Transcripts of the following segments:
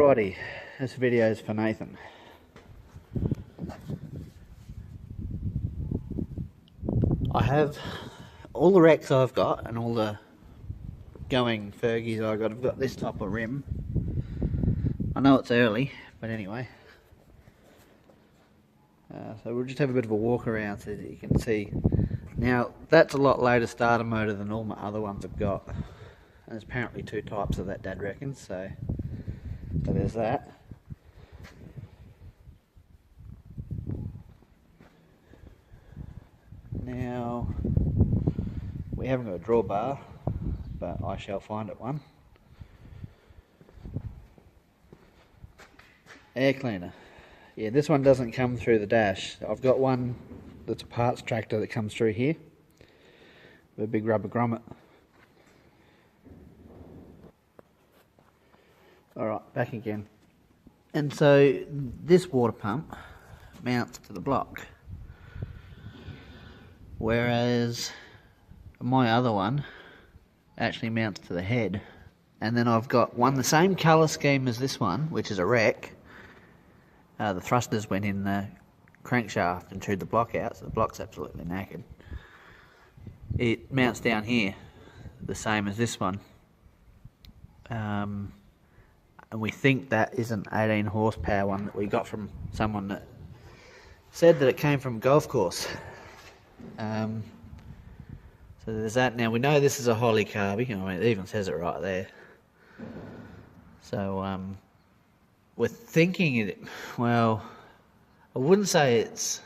Alrighty, this video is for Nathan. I have all the wrecks I've got and all the going Fergies I've got this type of rim. I know it's early, but anyway. So we'll just have a bit of a walk around so that you can see. Now, that's a lot later starter motor than all my other ones I've got. And there's apparently two types of that, Dad reckons, so there's that. Now, we haven't got a drawbar, but I shall find it one. Air cleaner. Yeah, this one doesn't come through the dash. I've got one that's a parts tractor that comes through here with a big rubber grommet. Alright, back again. And so this water pump mounts to the block, whereas my other one actually mounts to the head. And then I've got one the same colour scheme as this one, which is a wreck. The thrusters went in the crankshaft and chewed the block out, so the block's absolutely knackered. It mounts down here, the same as this one. And we think that is an 18 horsepower one that we got from someone that said that it came from a golf course. So there's that. Now we know this is a Holley carby, I mean it even says it right there. So we're thinking it, well, I wouldn't say it's,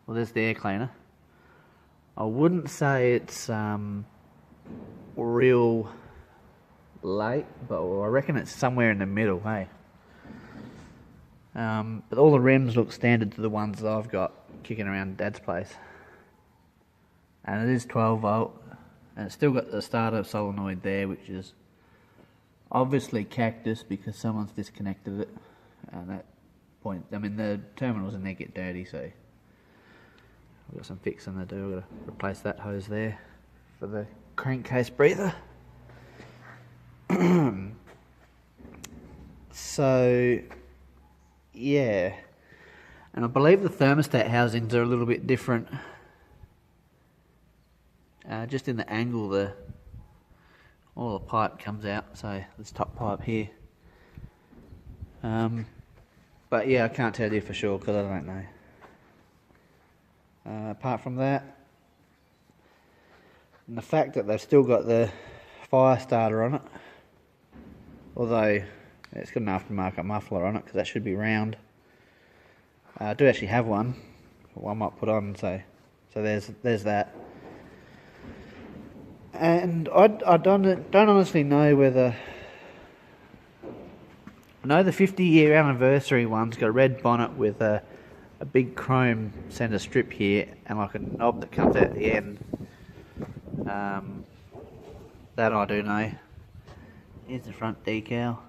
well there's the air cleaner. I wouldn't say it's real late, but I reckon it's somewhere in the middle, hey? But all the rims look standard to the ones that I've got kicking around Dad's place. And it is 12 volt, and it's still got the starter solenoid there, which is obviously cactus because someone's disconnected it at that point. I mean, the terminals in there get dirty, so I've got some fixing to do. I've got to replace that hose there for the crankcase breather. So, yeah. And I believe the thermostat housings are a little bit different. Just in the angle, all the pipe comes out, so this top pipe here. But yeah, I can't tell you for sure because I don't know. Apart from that, and the fact that they've still got the fire starter on it, although it's got an aftermarket muffler on it because that should be round. I do actually have one, but one might put on, so there's that. And I don't honestly know whether, I know the 50-year anniversary one's got a red bonnet with a big chrome centre strip here and like a knob that comes out the end. That I do know. Here's the front decal.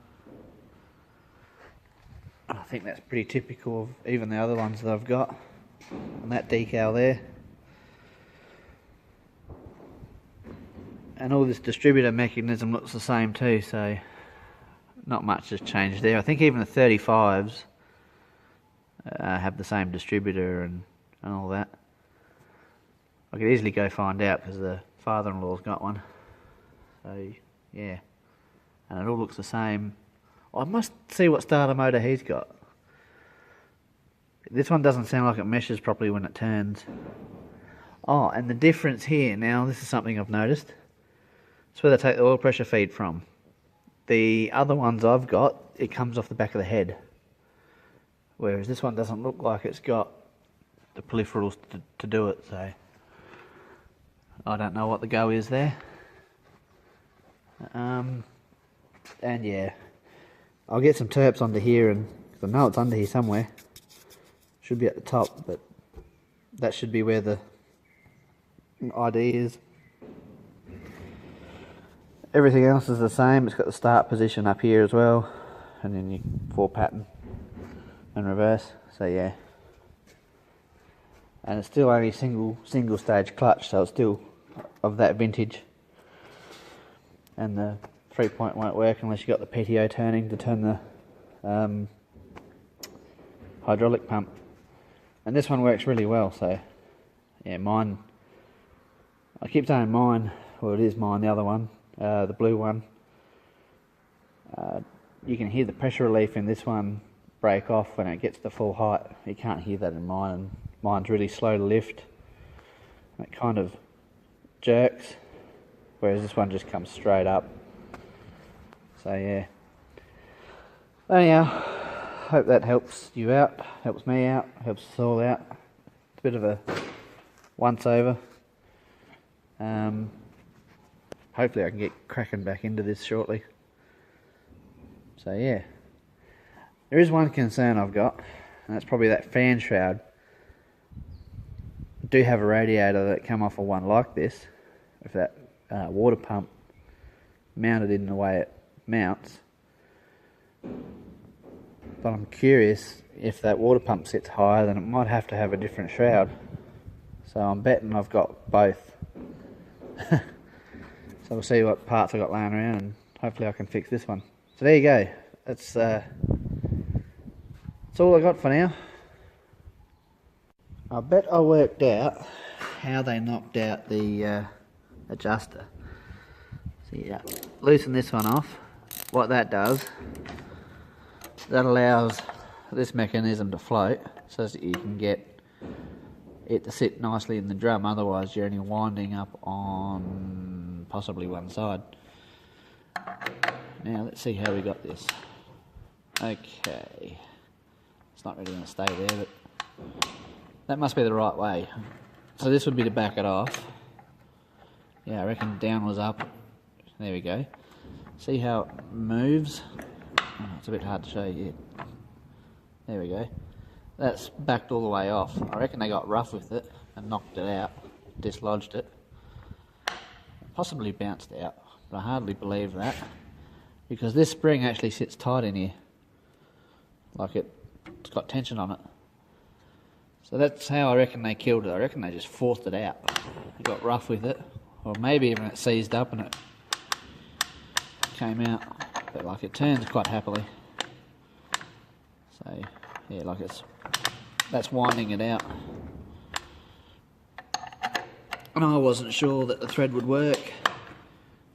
I think that's pretty typical of even the other ones that I've got. And that decal there. And all this distributor mechanism looks the same too, so not much has changed there. I think even the 35s have the same distributor and all that. I could easily go find out because the father-in-law's got one. So, yeah. And it all looks the same. I must see what starter motor he's got. This one doesn't sound like it meshes properly when it turns. Oh, and the difference here, now this is something I've noticed. It's where they take the oil pressure feed from. The other ones I've got, it comes off the back of the head. Whereas this one doesn't look like it's got the peripherals to do it, so I don't know what the go is there. And yeah, I'll get some terps under here, and cause I know it's under here somewhere. Should be at the top, but that should be where the ID is. Everything else is the same. It's got the start position up here as well, and then you 4-pattern and reverse. So yeah, and it's still only single stage clutch, so it's still of that vintage. And the 3-point won't work unless you've got the PTO turning to turn the hydraulic pump. And this one works really well, so yeah, mine, I keep saying mine, well it is mine, the other one, the blue one. You can hear the pressure relief in this one break off when it gets to full height. You can't hear that in mine, and mine's really slow to lift. It kind of jerks, whereas this one just comes straight up. So yeah. Anyhow, hope that helps you out, helps me out, helps us all out. It's a bit of a once over. Hopefully I can get cracking back into this shortly. So yeah. There is one concern I've got, and that's probably that fan shroud. I do have a radiator that come off of one like this, with that water pump mounted in the way it mounts. But I'm curious, if that water pump sits higher, then it might have to have a different shroud. So I'm betting I've got both. So we'll see what parts I've got laying around, and hopefully I can fix this one. So there you go. That's all I got for now. I bet I worked out how they knocked out the adjuster. So yeah, loosen this one off. What that does, that allows this mechanism to float so that you can get it to sit nicely in the drum, otherwise you're only winding up on possibly one side. Now let's see how we got this. Okay, it's not really going to stay there, but that must be the right way. So this would be to back it off. Yeah, I reckon down was up. There we go. See how it moves? Oh, it's a bit hard to show you. There we go. That's backed all the way off. I reckon they got rough with it and knocked it out, dislodged it. Possibly bounced out, but I hardly believe that, because this spring actually sits tight in here. Like it's got tension on it. So that's how I reckon they killed it. I reckon they just forced it out. They got rough with it, or maybe even it seized up and it came out. But like it turns quite happily. So yeah, like that's winding it out. And I wasn't sure that the thread would work.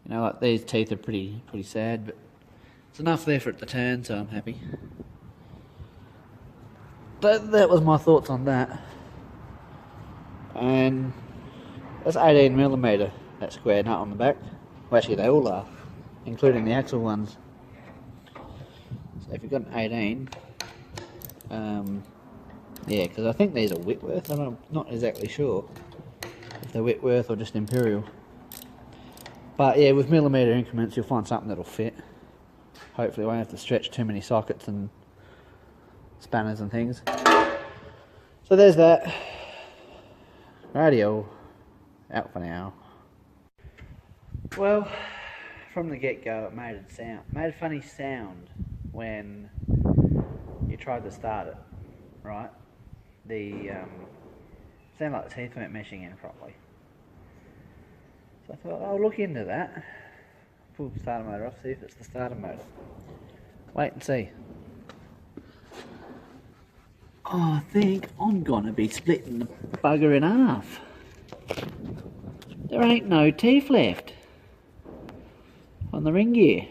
You know, like these teeth are pretty sad, but it's enough there for it to turn, so I'm happy. That was my thoughts on that. And that's 18mm, that square nut on the back. Well, actually they all are, including the axle ones. So if you've got an 18, yeah, because I think these are Whitworth. I'm not exactly sure if they're Whitworth or just Imperial. But yeah, with millimetre increments you'll find something that'll fit. Hopefully I won't have to stretch too many sockets and spanners and things. So there's that. Radio out for now. Well, from the get-go it made a funny sound when you tried to start it, right? The sounded like the teeth weren't meshing in properly. So I thought, I'll look into that. Pull the starter motor off, see if it's the starter motor. Wait and see. Oh, I think I'm gonna be splitting the bugger in half. There ain't no teeth left on the ring gear.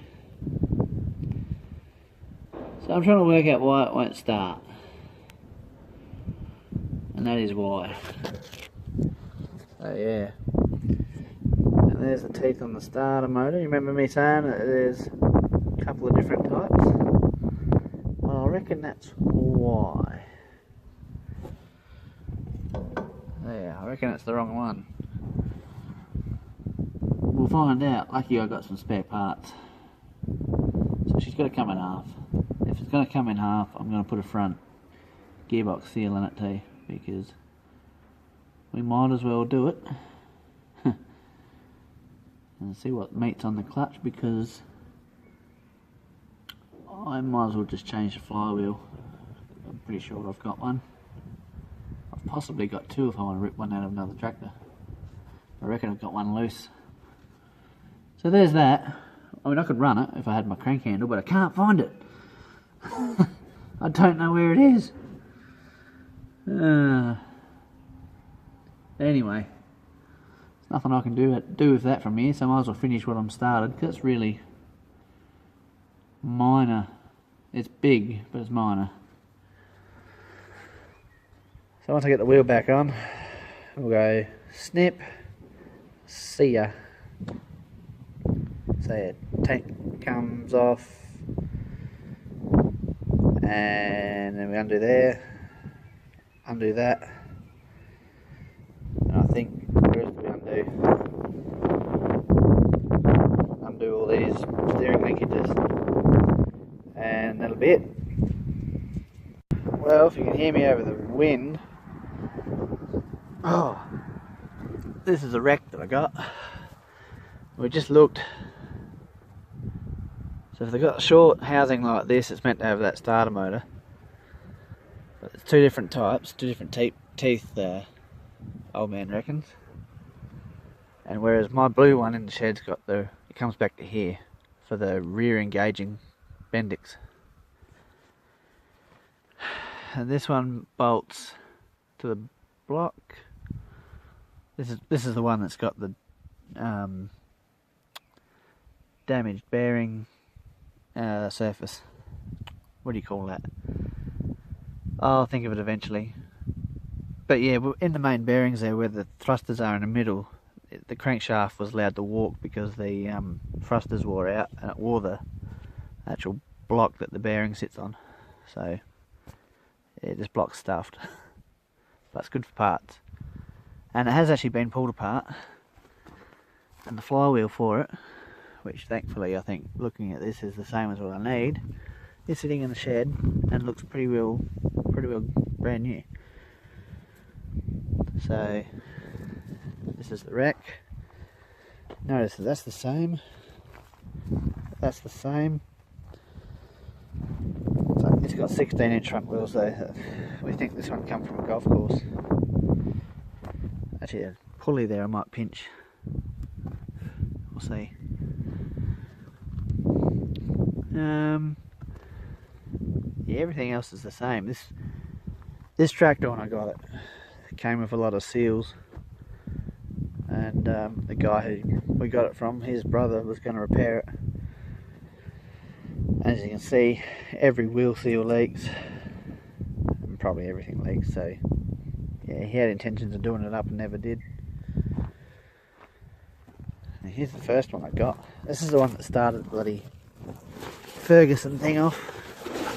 So I'm trying to work out why it won't start. And that is why. So yeah. And there's the teeth on the starter motor. You remember me saying that there's a couple of different types? Well, I reckon that's why. Yeah, I reckon it's the wrong one. We'll find out. Lucky I got some spare parts. So she's got to come in half. If it's going to come in half, I'm going to put a front gearbox seal in it too, because we might as well do it. And see what meets on the clutch, because I might as well just change the flywheel. I'm pretty sure I've got one. I've possibly got two if I want to rip one out of another tractor. I reckon I've got one loose. So there's that. I mean, I could run it if I had my crank handle, but I can't find it. I don't know where it is. Anyway, there's nothing I can do with that from here, so I might as well finish what I'm started, because it's really minor. It's big, but it's minor. So once I get the wheel back on, we'll go snip, see ya. So yeah, tank comes off, and then we undo there, undo that, and I think, where else do we undo? Undo all these steering linkages, and that'll be it. Well, if you can hear me over the wind, oh, this is a wreck that I got. We just looked. So if they've got short housing like this, it's meant to have that starter motor. But it's two different types, two different teeth, old man reckons. And whereas my blue one in the shed's got it comes back to here for the rear engaging Bendix. And this one bolts to the block. This is the one that's got the damaged bearing surface. What do you call that? I'll think of it eventually. But yeah, in the main bearings there, where the thrusters are in the middle, the crankshaft was allowed to walk because the thrusters wore out, and it wore the actual block that the bearing sits on. So yeah, this block's stuffed, but it's good for parts. And it has actually been pulled apart, and the flywheel for it, which thankfully I think looking at this is the same as what I need, is sitting in the shed and looks pretty well brand new. So this is the wreck. Notice that that's the same. That's the same. So it's got 16-inch front wheels though. We think this one come from a golf course. Actually, a pulley there I might pinch. We'll see. Yeah, everything else is the same. This tractor, when I got it, came with a lot of seals, and the guy who we got it from, his brother was going to repair it. As you can see, every wheel seal leaks, and probably everything leaks, so yeah, he had intentions of doing it up and never did. And here's the first one I got. This is the one that started the bloody Ferguson thing off.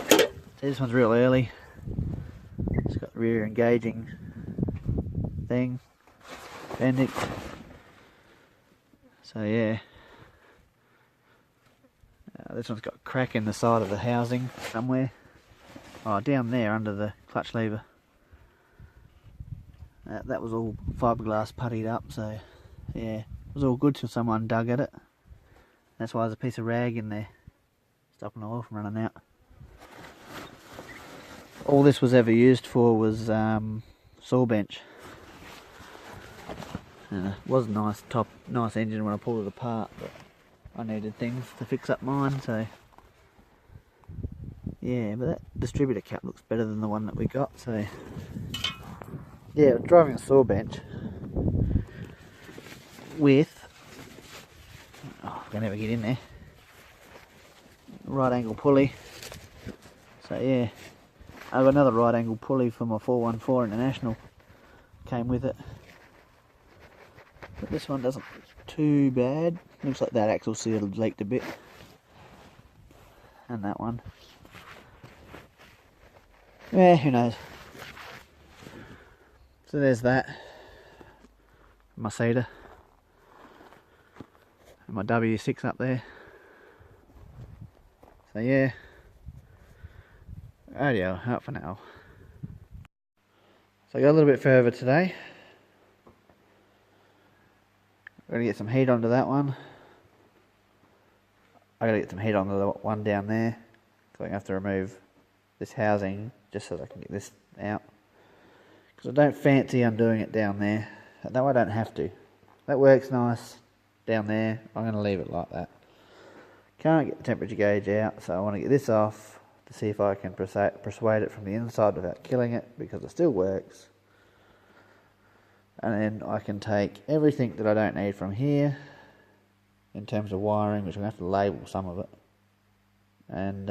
So this one's real early. It's got the rear engaging thing, Bendix. So yeah, this one's got a crack in the side of the housing somewhere. Oh, down there under the clutch lever. That was all fiberglass puttied up, so yeah, it was all good till someone dug at it. That's why there's a piece of rag in there, stopping the oil from running out. All this was ever used for was saw bench. And it was a nice engine when I pulled it apart, but I needed things to fix up mine, so yeah. But that distributor cap looks better than the one that we got, so yeah. Driving a saw bench with, oh, I can never get in there, right angle pulley. So yeah, I've got another right angle pulley for my 414 International, came with it. But this one doesn't look too bad. Looks like that axle seal leaked a bit. And that one. Yeah, who knows. So there's that. My Cedar. And my W6 up there. So yeah. Radio, out for now. So I got a little bit further today. I'm going to get some heat onto that one. I got to get some heat onto the one down there, so I have to remove this housing just so that I can get this out. Because I don't fancy undoing it down there. That way I don't have to. That works nice down there. I'm going to leave it like that. Can't get the temperature gauge out, so I want to get this off to see if I can persuade it from the inside without killing it, because it still works. And then I can take everything that I don't need from here in terms of wiring, which I'm going to have to label some of it, and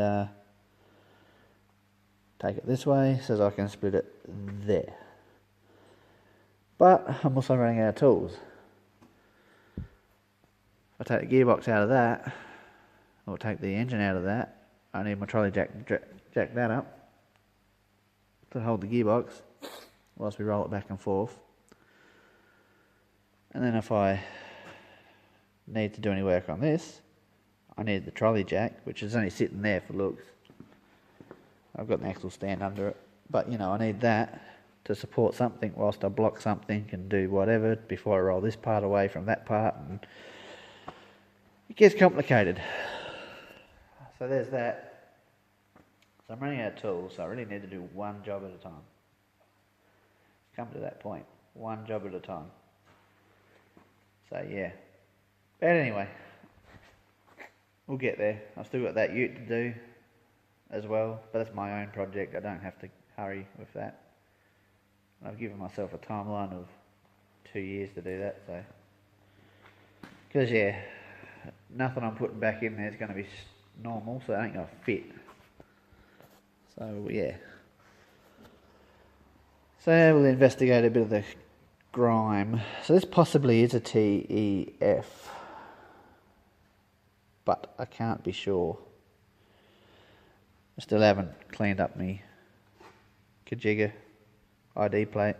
take it this way so that I can split it there. But I'm also running out of tools. If I take the gearbox out of that, or take the engine out of that, I need my trolley jack that up to hold the gearbox whilst we roll it back and forth. And then if I need to do any work on this, I need the trolley jack, which is only sitting there for looks. I've got an axle stand under it, but you know, I need that to support something whilst I block something and do whatever before I roll this part away from that part, and it gets complicated. So there's that. So I'm running out of tools, so I really need to do one job at a time. Come to that point, one job at a time. So yeah. But anyway, we'll get there. I've still got that ute to do as well, but that's my own project. I don't have to hurry with that. I've given myself a timeline of 2 years to do that, so. Because yeah, nothing I'm putting back in there is going to be normal, so it ain't going to fit. So yeah. So we'll investigate a bit of the grime. So this possibly is a TEF, but I can't be sure. I still haven't cleaned up my Kajiga ID plate.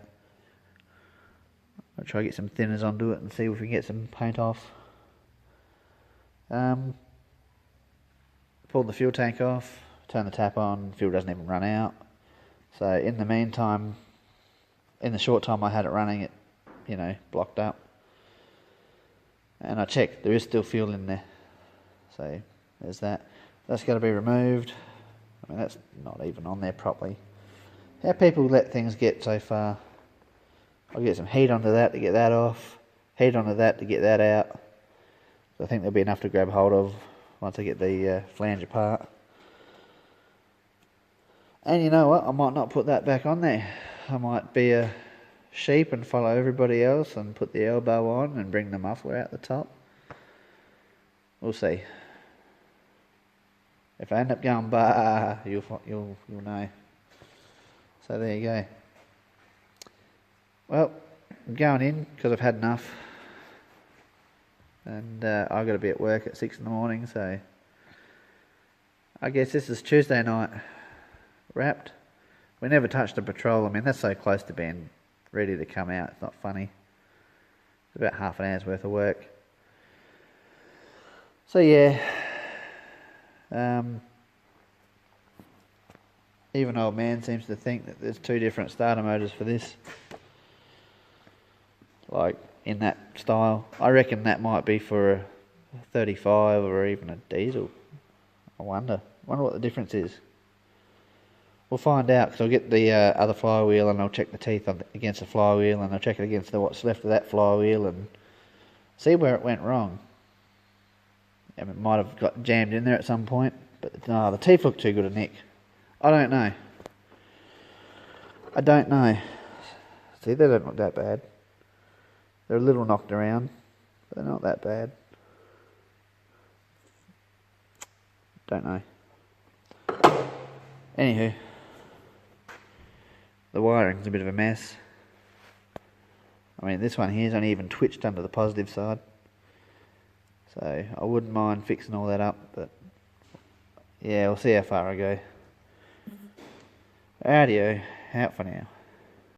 I'll try to get some thinners onto it and see if we can get some paint off. Pulled the fuel tank off, turned the tap on, fuel doesn't even run out. So in the meantime, in the short time I had it running, it, you know, blocked up. And I checked, there is still fuel in there. So there's that. That's got to be removed. I mean, that's not even on there properly. How people let things get so far. I'll get some heat onto that to get that off. Heat onto that to get that out. So I think there'll be enough to grab hold of once I get the flange apart. And you know what? I might not put that back on there. I might be a sheep and follow everybody else and put the elbow on and bring the muffler out the top. We'll see. If I end up going bah, you'll know. So there you go. Well, I'm going in because I've had enough. And I've got to be at work at 6 in the morning, so I guess this is Tuesday night wrapped. We never touched the patrol. I mean, that's so close to being ready to come out. It's not funny. It's about half an hour's worth of work. So yeah, even old man seems to think that there's 2 different starter motors for this. Like in that style. I reckon that might be for a 35 or even a diesel. I wonder what the difference is. We'll find out, because I'll get the other flywheel and I'll check the teeth against the flywheel, and I'll check it against what's left of that flywheel and see where it went wrong. It might have got jammed in there at some point, but no, the teeth look too good a nick. I don't know. See, they don't look that bad. They're a little knocked around, but they're not that bad. Don't know. Anywho, the wiring's a bit of a mess. I mean, this one here's only even twitched under the positive side. So I wouldn't mind fixing all that up, but yeah, we'll see how far I go. Audio, out for now.